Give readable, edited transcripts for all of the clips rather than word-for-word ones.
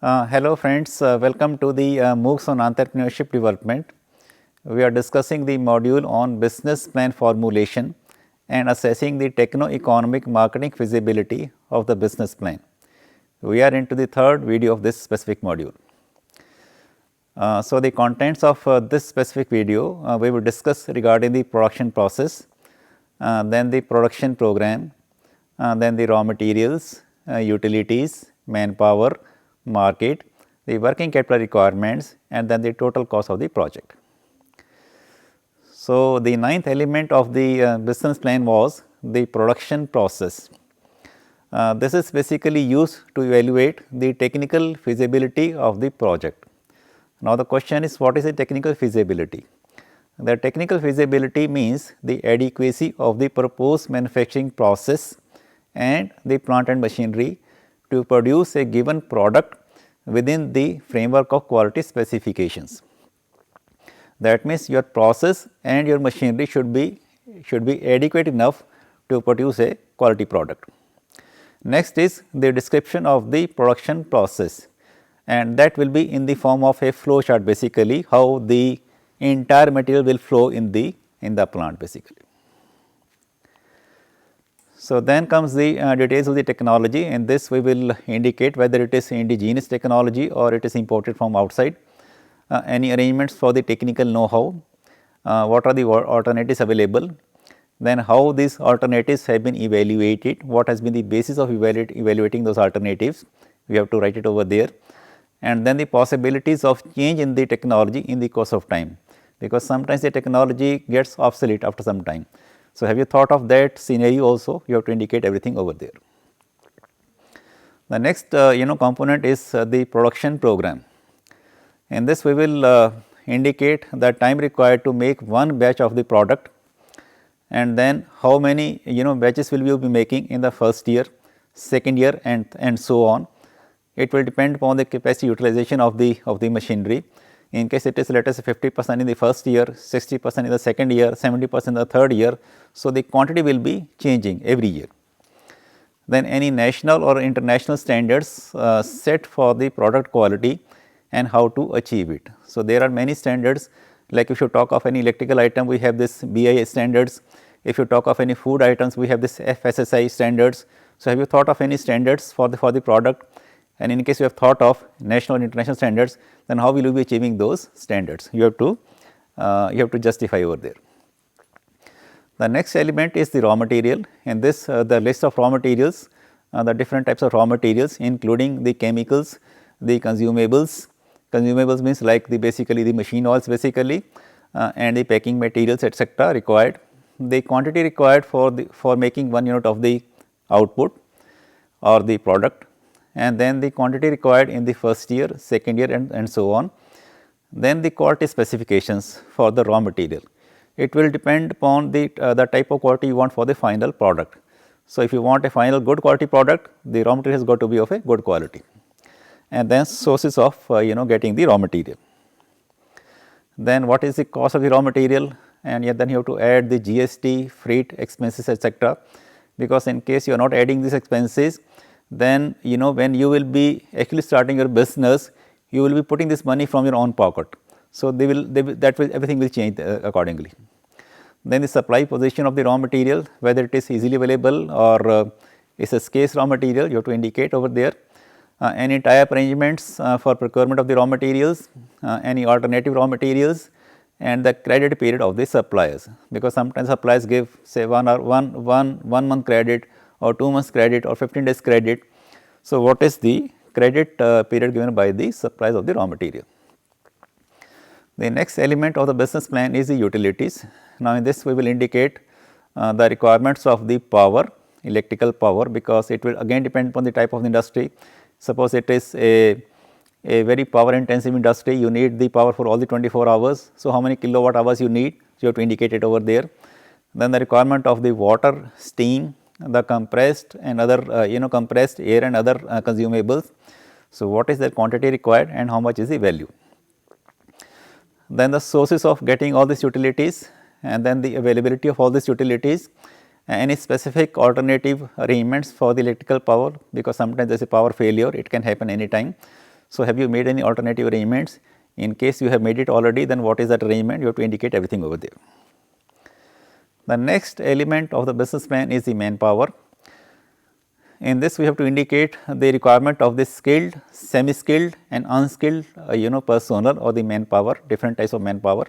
Hello friends, welcome to the MOOCs on Entrepreneurship Development. We are discussing the module on business plan formulation and assessing the techno-economic marketing feasibility of the business plan. We are into the third video of this specific module. So, the contents of this specific video, we will discuss regarding the production process, then the production program, then the raw materials, utilities, manpower, market, the working capital requirements, and then the total cost of the project. So, the ninth element of the business plan was the production process. This is basically used to evaluate the technical feasibility of the project. Now, the question is, what is the technical feasibility? The technical feasibility means the adequacy of the proposed manufacturing process and the plant and machinery to produce a given product within the framework of quality specifications. That means, your process and your machinery should be adequate enough to produce a quality product. Next is the description of the production process, and that will be in the form of a flow chart, basically how the entire material will flow in the plant basically. So, then comes the details of the technology. In this we will indicate whether it is indigenous technology or it is imported from outside, any arrangements for the technical know-how, what are the alternatives available, then how these alternatives have been evaluated, what has been the basis of evaluating those alternatives, we have to write it over there, and then the possibilities of change in the technology in the course of time, because sometimes the technology gets obsolete after some time. So, have you thought of that scenario also? You have to indicate everything over there. The next component is the production program. In this we will indicate the time required to make one batch of the product, and then how many batches will you be making in the first year, second year, and so on. It will depend upon the capacity utilization of the machinery. In case it is, let us say, 50% in the first year, 60% in the second year, 70% in the third year. So, the quantity will be changing every year. Then any national or international standards set for the product quality and how to achieve it. So, there are many standards, like if you talk of any electrical item, we have this BIS standards. If you talk of any food items, we have this FSSAI standards. So, have you thought of any standards for the product? And in case you have thought of national and international standards, then how will you be achieving those standards? You have to justify over there. The next element is the raw material. In this, the list of raw materials, the different types of raw materials, including the chemicals, the consumables. Consumables means like basically the machine oils basically, and the packing materials, etc. required. The quantity required for making 1 unit of the output or the product, and then the quantity required in the first year, second year, and so on. Then the quality specifications for the raw material. It will depend upon the type of quality you want for the final product. So, if you want a final good quality product, the raw material has got to be of a good quality, and then sources of getting the raw material. Then what is the cost of the raw material, and then you have to add the GST, freight expenses, etc. Because in case you are not adding these expenses, then when you will be actually starting your business, you will be putting this money from your own pocket. So, everything will change accordingly. Then the supply position of the raw material, whether it is easily available or is a scarce raw material, you have to indicate over there. Any tie-up arrangements for procurement of the raw materials, any alternative raw materials, and the credit period of the suppliers, because sometimes suppliers give say one month credit or 2 months credit or 15 days credit. So, what is the credit period given by the suppliers of the raw material? The next element of the business plan is the utilities. Now, in this we will indicate the requirements of the power, electrical power, because it will again depend upon the type of industry. Suppose it is a very power intensive industry, you need the power for all the 24 hours. So, how many kilowatt hours you need, you have to indicate it over there. Then the requirement of the water, steam, the compressed and other compressed air and other consumables. So, what is the quantity required and how much is the value? Then the sources of getting all these utilities, and then the availability of all these utilities, any specific alternative arrangements for the electrical power, because sometimes there is a power failure, it can happen anytime. So, have you made any alternative arrangements? In case you have made it already, then what is that arrangement? You have to indicate everything over there. The next element of the business plan is the manpower. In this, we have to indicate the requirement of the skilled, semi-skilled and unskilled personnel or the manpower, different types of manpower.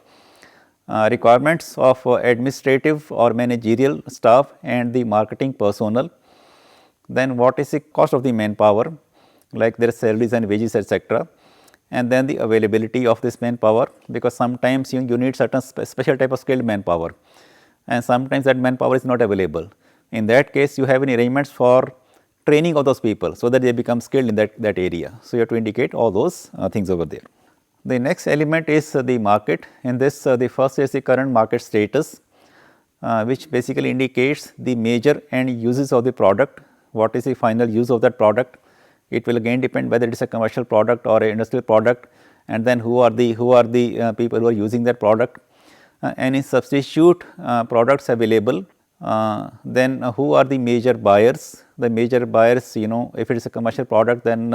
Requirements of administrative or managerial staff and the marketing personnel. Then what is the cost of the manpower, like their salaries and wages, etc. And then the availability of this manpower, because sometimes you need certain special type of skilled manpower and sometimes that manpower is not available. In that case, you have any arrangements for training of those people, so that they become skilled in that area. So, you have to indicate all those things over there. The next element is the market. In this, the first is the current market status, which basically indicates the major end uses of the product, what is the final use of that product. It will again depend whether it is a commercial product or an industrial product, and then who are the people who are using that product. Any substitute products available, then who are the major buyers. The major buyers, if it is a commercial product, then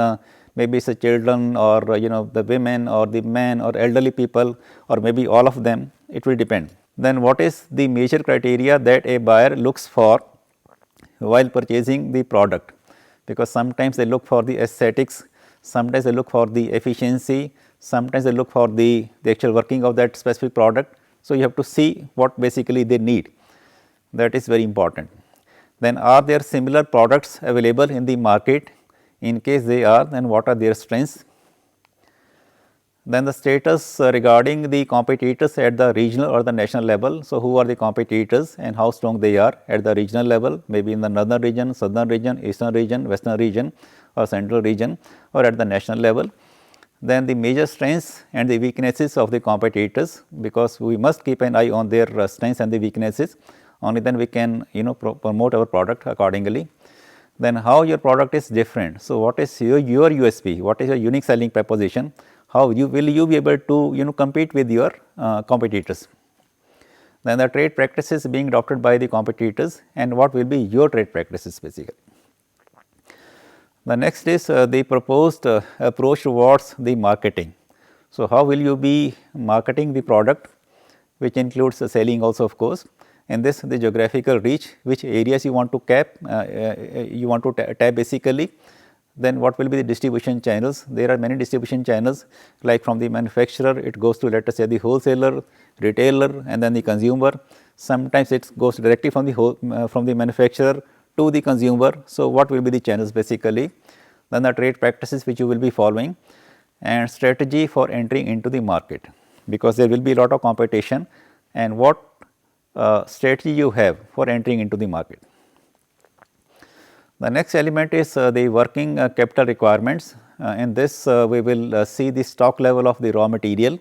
maybe it is the children or the women or the men or elderly people or maybe all of them, it will depend. Then what is the major criteria that a buyer looks for while purchasing the product, because sometimes they look for the aesthetics, sometimes they look for the efficiency, sometimes they look for the actual working of that specific product. So, you have to see what basically they need, that is very important. Then are there similar products available in the market? In case they are, then what are their strengths? Then the status regarding the competitors at the regional or the national level. So, who are the competitors and how strong they are at the regional level, maybe in the northern region, southern region, eastern region, western region or central region, or at the national level. Then the major strengths and the weaknesses of the competitors, because we must keep an eye on their strengths and the weaknesses, only then we can promote our product accordingly. Then how your product is different. So, what is your USP, what is your unique selling proposition, how will you be able to compete with your competitors. Then the trade practices being adopted by the competitors and what will be your trade practices basically. The next is the proposed approach towards the marketing. So, how will you be marketing the product, which includes the selling also of course. In this, the geographical reach, which areas you want to tap basically. Then what will be the distribution channels? There are many distribution channels, like from the manufacturer it goes to, let us say, the wholesaler, retailer and then the consumer. Sometimes it goes directly from the manufacturer to the consumer. So, what will be the channels basically? Then the trade practices which you will be following and strategy for entering into the market, because there will be a lot of competition, and what strategy you have for entering into the market. The next element is the working capital requirements. In this, we will see the stock level of the raw material,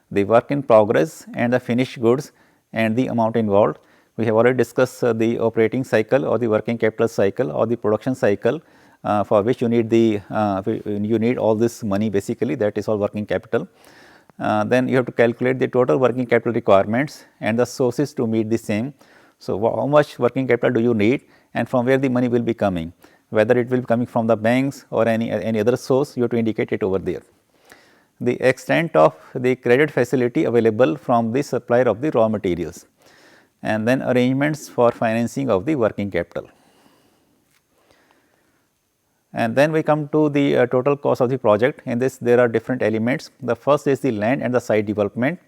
the work in progress and the finished goods and the amount involved. We have already discussed the operating cycle or the working capital cycle or the production cycle, for which you need all this money basically, that is all working capital. Then you have to calculate the total working capital requirements and the sources to meet the same. So, how much working capital do you need and from where the money will be coming, whether it will be coming from the banks or any other source, you have to indicate it over there. The extent of the credit facility available from the supplier of the raw materials, and then arrangements for financing of the working capital. And then we come to the total cost of the project. In this, there are different elements. The first is the land and the site development.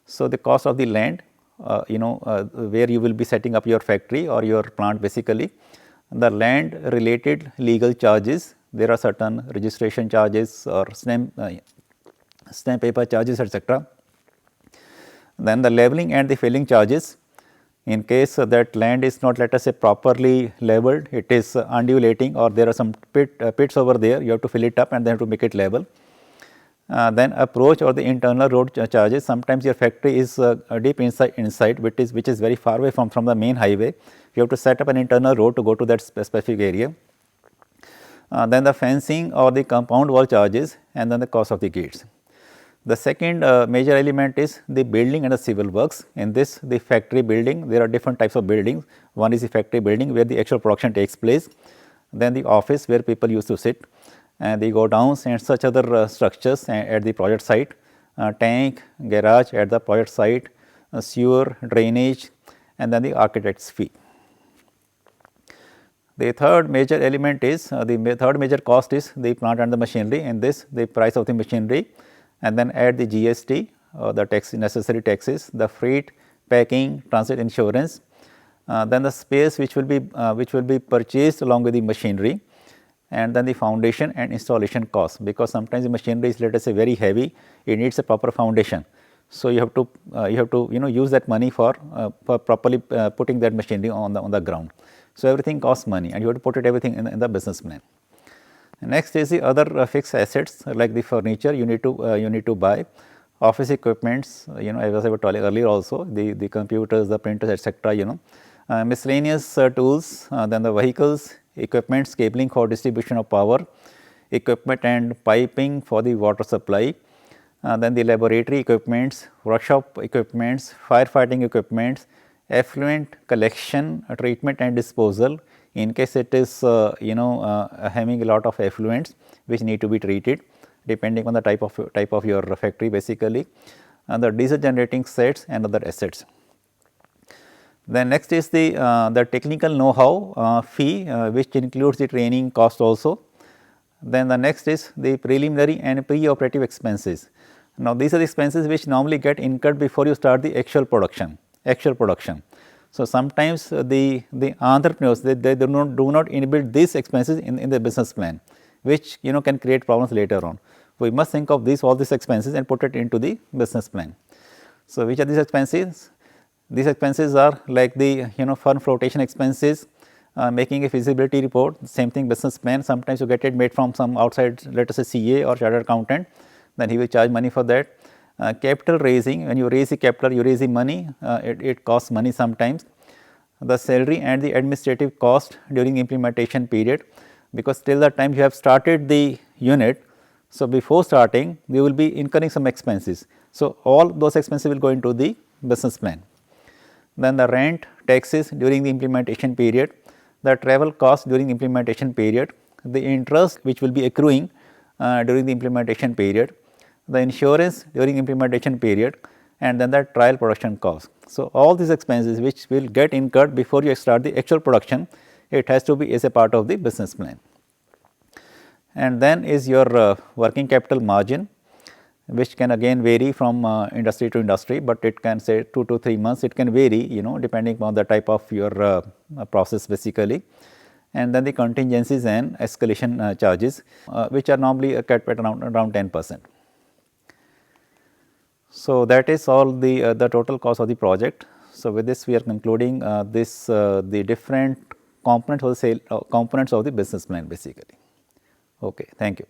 So, the cost of the land, where you will be setting up your factory or your plant basically. The land related legal charges, there are certain registration charges or stamp paper charges, etc. Then the leveling and the filling charges. In case that land is not, let us say, properly leveled, it is undulating or there are some pits over there, you have to fill it up and then to make it level. Then approach or the internal road charges. Sometimes your factory is deep inside which is very far away from the main highway. You have to set up an internal road to go to that specific area. Then the fencing or the compound wall charges, and then the cost of the gates. The second major element is the building and the civil works. In this, the factory building, there are different types of buildings. One is the factory building where the actual production takes place, then the office where people used to sit, and the godowns and such other structures at the project site, tank, garage at the project site, sewer, drainage, and then the architect's fee. The third major element is third major cost is the plant and the machinery, and this the price of the machinery, and then add the GST, the tax necessary taxes, the freight, packing, transit insurance, then the space which will be purchased along with the machinery, and then the foundation and installation costs, because sometimes the machinery is, let us say, very heavy, it needs a proper foundation. So you have to use that money for properly putting that machinery on the ground. So everything costs money, and you have to put it everything in the business plan. Next is the other fixed assets, like the furniture you need to buy, office equipments, as I was telling earlier also, the computers, the printers, etc. Miscellaneous tools, then the vehicles, equipments, cabling for distribution of power, equipment and piping for the water supply, then the laboratory equipments, workshop equipments, firefighting equipments, effluent collection, treatment and disposal, in case it is having a lot of effluents which need to be treated depending on the type of your factory basically, and the diesel generating sets and other assets. Then next is the technical know-how fee, which includes the training cost also. Then the next is the preliminary and pre-operative expenses. Now these are the expenses which normally get incurred before you start the actual production. So sometimes the entrepreneurs they do not inbuild these expenses in the business plan, which can create problems later on. We must think of all these expenses and put it into the business plan. So which are these expenses? These expenses are like the fund flotation expenses, making a feasibility report, same thing business plan. Sometimes you get it made from some outside, let us say CA or chartered accountant, then he will charge money for that. Capital raising, when you raise the capital, you raise the money, it costs money sometimes. The salary and the administrative cost during implementation period, because till the time you have started the unit, so before starting you will be incurring some expenses. So all those expenses will go into the business plan. Then the rent, taxes during the implementation period, the travel cost during the implementation period, the interest which will be accruing during the implementation period, the insurance during implementation period, and then the trial production cost. So all these expenses which will get incurred before you start the actual production, it has to be as a part of the business plan. And then is your working capital margin, which can again vary from industry to industry, but it can say 2 to 3 months, it can vary depending on the type of your process basically. And then the contingencies and escalation charges, which are normally kept at around 10%. So that is all the total cost of the project. So with this we are concluding the different components of the business plan basically. Okay, thank you.